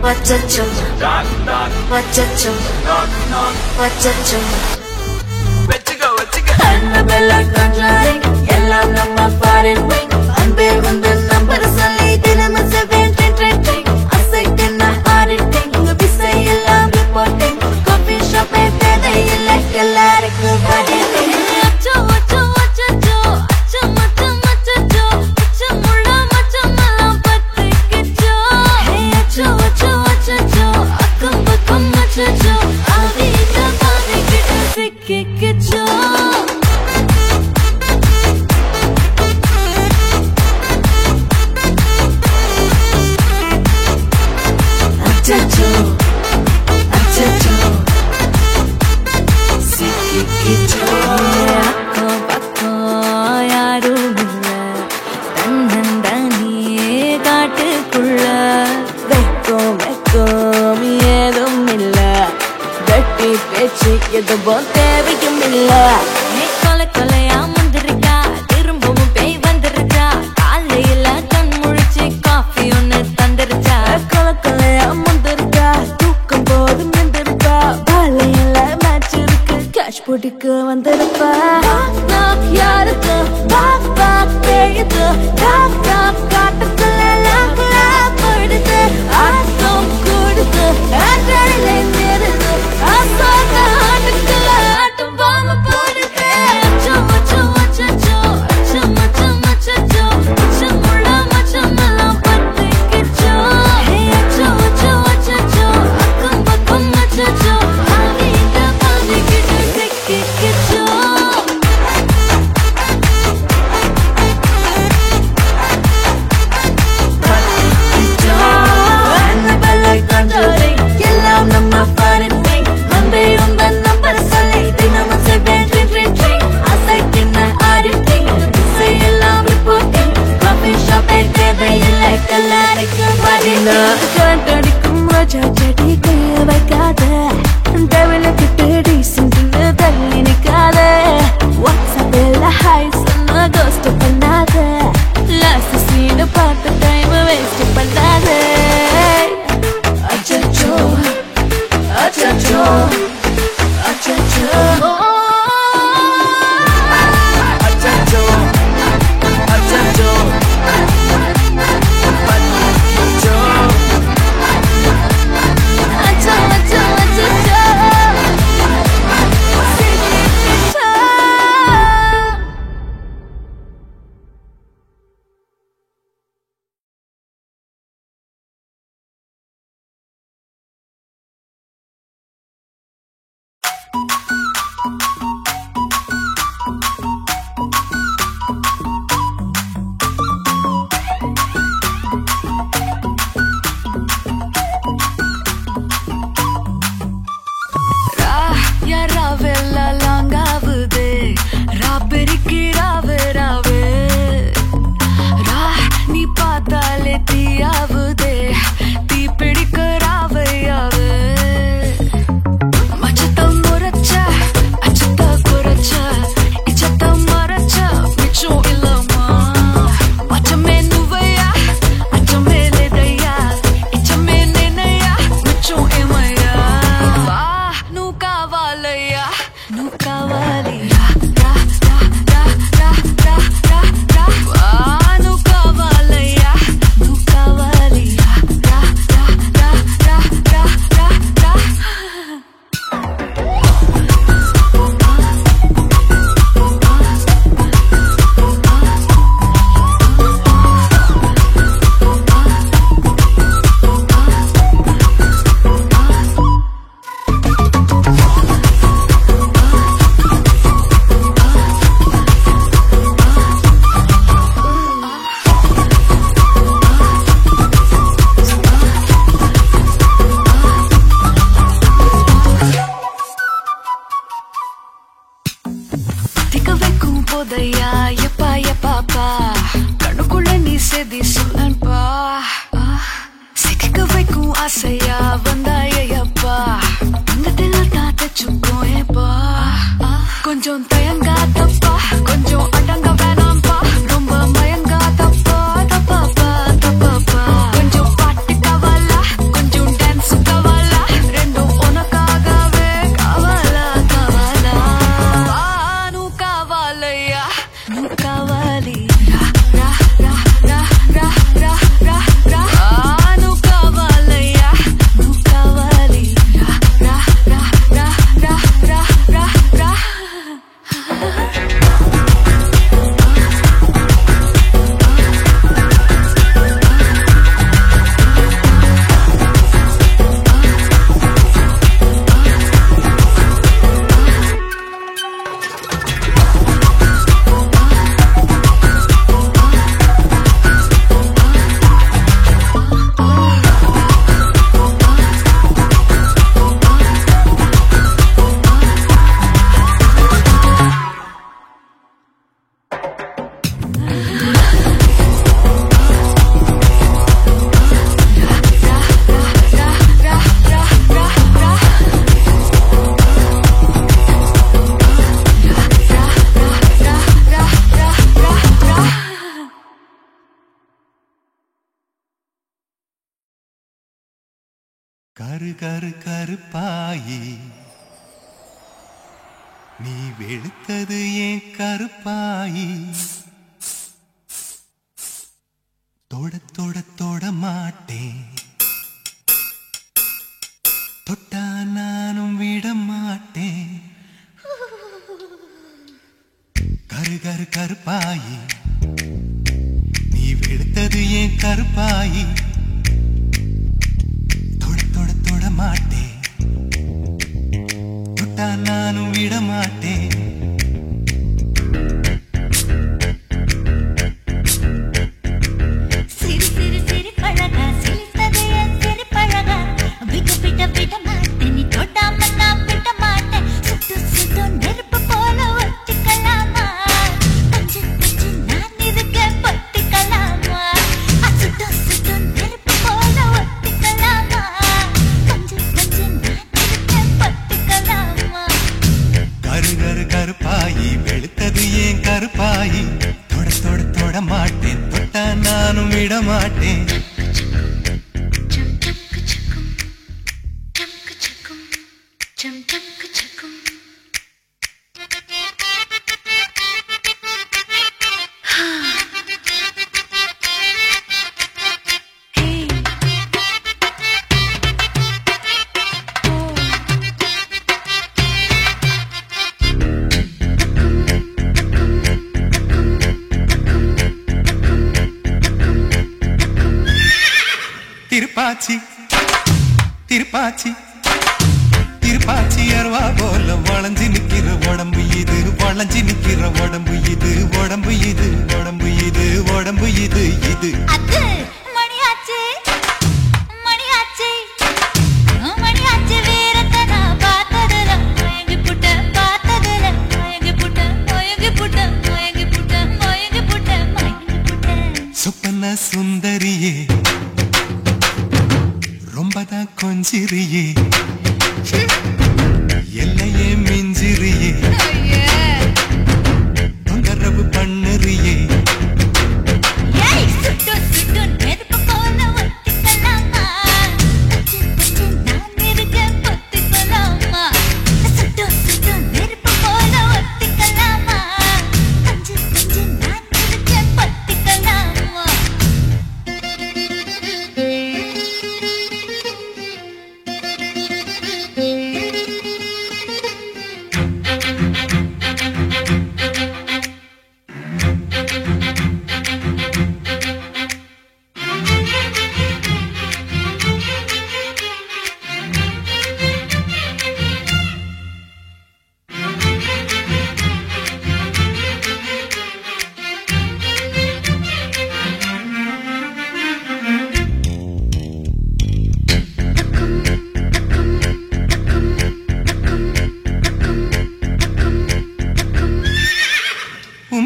Wachacho, wachacho, wachacho. Annabella conjuring, yellam namma foreign wing. Anbe undu number solli dinam 7 asakna auditing. Bisai yellam reporting. Coffee shop e tede illa kellarku bading. Acho acho wachacho, acho macha machacho, acho mulla macha mala pattikcho. Hey acho acho wachacho, akam bakam machacho, avita avita sikkicho. Achacho, achacho, sikkicho. Akko pakko yarum illa, tannandaniye kaattukulla. Vekko vekko edum illa, vetti pechu edum theviyum illa. Nee kole koleya mundirukka, thirumbavum pei vandirukka. Kaalaiyila kan mulichi coffee onnu thandirucha. Kole koleya mundirukka, thookam podum endirukka. Vaalaiyila match irukku, cash podikku vandiruppa. Knock yarukku, knock knock peyudhu. Knock knock kaattukulla lakla padudhu. Aatham kuduthu, aadalile nirudhu. Asaga aatukkulla aatam vaama podudhu. Acho acho achacho, acho macha machacho, acho mulla macha mala pattikcho. Hey acho acho achacho, akkam bakam machacho, avita avita sikkicho. Annabella conjuring, yellam namma foreign wing. Anbe undu number solli dinam 7 asakna auditing. Bisai yellam reporting. Coffee shop e tede illa kellarku bading. Kantadikum wachachadi kaiya vaikada. Devil kittu decent thalli nikada. WhatsApp ella hi sonna ghost pannada. Last scene paatha time waste pannada. Achacho, achacho, achacho. Achacho, achacho, pattikcho. Acho acho achacho, sikkicho. Yaravella langavude, raperiki rave rave. Ra ni paatale tiyavude, ti pidikka rave yave. Machata moracha, achata koracha, ichata maracha, michu illama. Machame nuvaya, achame ledaya, ichame nenaya, michu emaya. Va nu kavalaya, nu kavali. Ra ra ra ra ra ra ra ra. Va nu kavalaya, nu kavali. Ra ra ra ra ra ra ra ra. திக்கவைக்கும் போதையா எப்பா எப்பாப்பா கண்ணுக்குள்ள நீ செதி சொல்லன்பா. சிக்க வைக்கும் ஆசையா வந்தாயப்பா, தங்கத்தில் தான் தச்சுக்கோ ஏப்பா. கொஞ்சம் தயங்காதப்பா, கொஞ்சம் அடங்க வேணாம்பா, ரொம்ப மயங்காதப்பா, தப்பாப்பா தப்பாப்பா. கரு கரு கருப்பாயி நீ வெளுத்தது ஏன் கருப்பாயி தொட தொட தொட மாட்டேன் தொட்டா நானும் விட மாட்டேன் கரு கரு கருப்பாயி நீ வெளுத்தது ஏன் கருப்பாயி தொட தொட தொட மாட்டேன் தொட்டா நானும் விட மாட்டேன் கருப்பாயி வெளுத்தது ஏன் கருப்பாயி தொட தொட தொட மாட்டேன் தொட்டா நானும் விட மாட்டேன் திருப்பாச்சி திருப்பாச்சி திருப்பாச்சி அருவா போல வளைஞ்சு நிக்கிற உடம்பு இது வளைஞ்சு நிக்கிற உடம்பு இது உடம்பு இது உடம்பு இது உடம்பு இது இது மணியாச்சு மணியாச்சு மணியாச்சு வீரத்தனா பார்த்ததுல மயங்கி புட்ட பார்த்ததுல மயங்கி புட்ட மயங்கி புட்ட மயங்கி புட்ட மயங்கி புட்ட மயங்கி புட்ட சொப்பன சுந்தரியே ரொம்பதான் கொஞ்சிரியே எல்லையே மிஞ்சிரியே தொந்தரவு பண்ணுறியே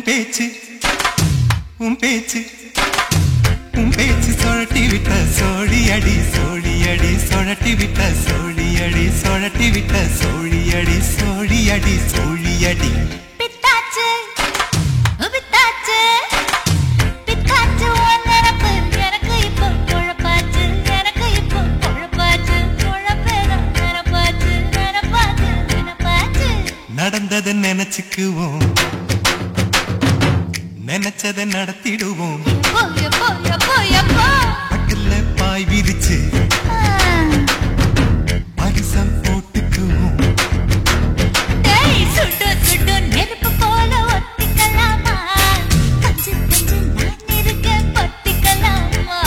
பேச்சு உன் பேச்சு உன் பேச்சு சொழட்டி விட்ட சோழி அடி சோழி அடி சொழட்டி விட்ட சோழி அடி சொழட்டி விட்ட சோழி அடி சோழி அடி சோழி அடி பித்தாச்சு பித்தாச்சு பித்தாச்சு உன்னரப்பு எனக்கு இப்போ குழப்பாச்சு எனக்கு இப்போ குழப்பாச்சு குழப்பேதான் நினப்பாச்சு நினப்பாச்சு நினப்பாச்சு நடந்ததை நினைச்சுக்குவோம் நினைச்சதை நடத்திடுவோம் பட்டுல பாய் விரிச்சு பரிசம் போட்டுக்குவோம் சுட்டு சுட்டு நெருப்பு போல ஒத்திக்கலாமா கஞ்சு கஞ்சு நான் இருக்க பத்திக்கலாமா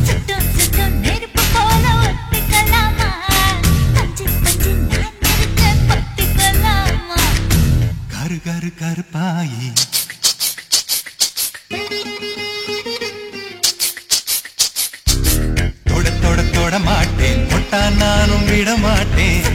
சுட்டு சுட்டு நெருப்பு போல ஒத்திக்கலாமா கஞ்சு கஞ்சு நான் இருக்க பத்திக்கலாமா கரு கரு கருப்பாயி தொட தொட தொட மாட்டேன் தொட்டா நானும் விட மாட்டேன்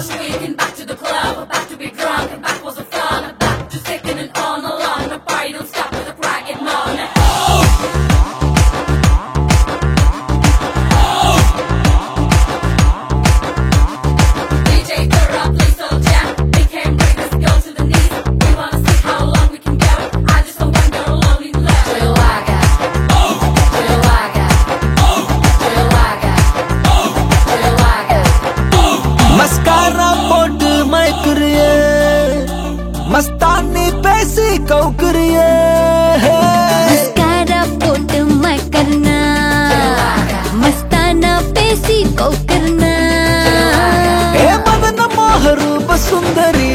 streaking back to the club, back to be drunk, and back for some fun, back to sticking it on along. The party don't stop with the crack getting on. DJ turn up, play slow jam. They can't break this girl to the knees. We wanna see how long we can go. I just don't want girl lonely left. Chihuahua, Chihuahua, Chihuahua, Chihuahua. Mascara पोट मैं कुरिए मस्तानी पैसी कौकुरिए mascara पोट मैं करना मस्ताना पेशी को करना ए मदन मोहरूप सुंदरी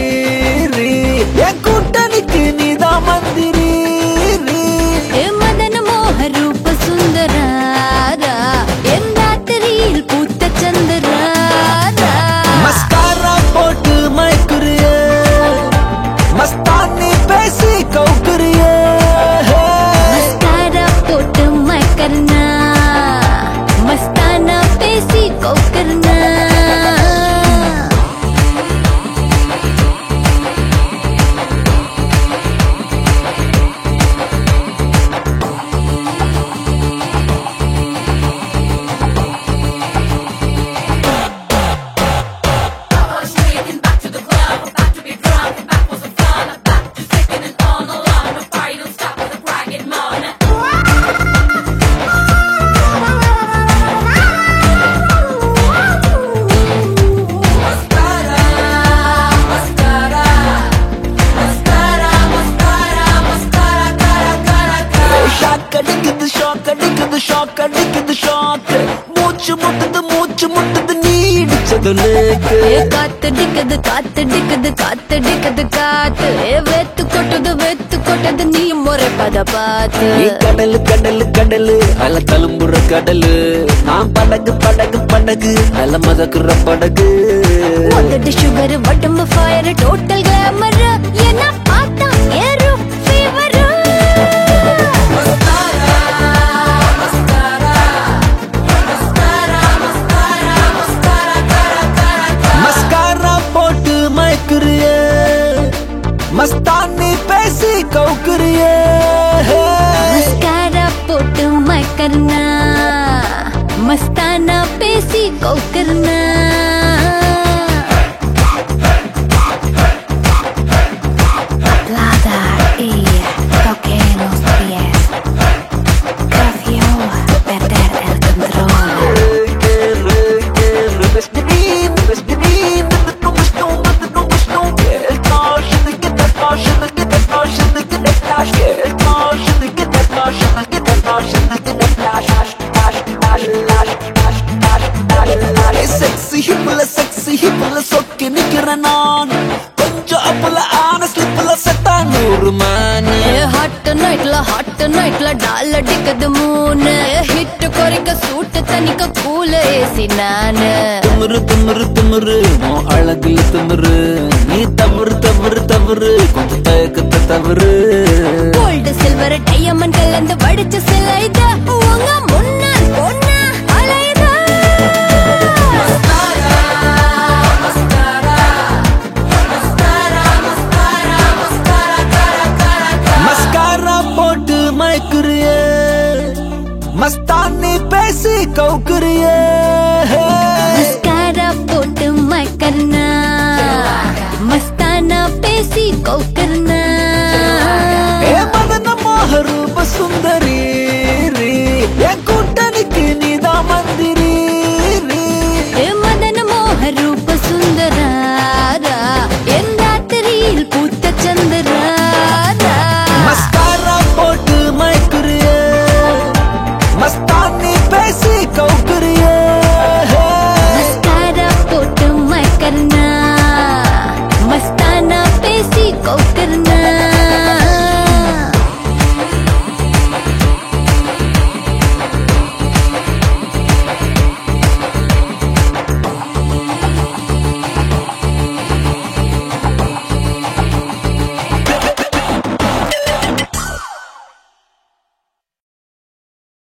री ए कुटनिकी निदा मंदिरी री ए मदन मोह रूप सुंदरारा ಎಂದಾತರಿಲ್ ಪೂತ ಚಂದರಾರ मस्कारा पोट मैं कुरिए मस्तानी पैसी कौकुरिए मस्कारा पोट मैं करना मस्ताना पेशी को करना ಕಾತಡಿಕದ ಕಾತಡಿಕದ ಕಾತಡಿಕದ ಕಾತು ವೆತ್ತು ಕೊಟ್ಟದು ನೀ ಮೊರೆ ಪದ ಪಾತು கடலு கடலு கடலு அல தலும்புற கடலு நான் படகு படகு படகு அல மதக்குற படகு ஒத்தது சுகர் உடம்பு ஃபயர் டோட்டல் கிளாமர் என்ன பார்த்தா ஏறு ஃபீவர் मस्कारा पोट मैं कुरिए मस्तानी पैसी कौकुरिए मस्कारा पोट मैं करना मस्ताना पेशी को करना Plata y toque los pies Prefiero perder el control sexy hipla sokke nikra nan konja apla honestly pula seta nur man hot night la dal dikad moon hit korika suit tanika cool AC naan tumru mo alagil tumru nee tavru konja tayakata tavru gold silver diamond kalanda vadicha silaida unga munna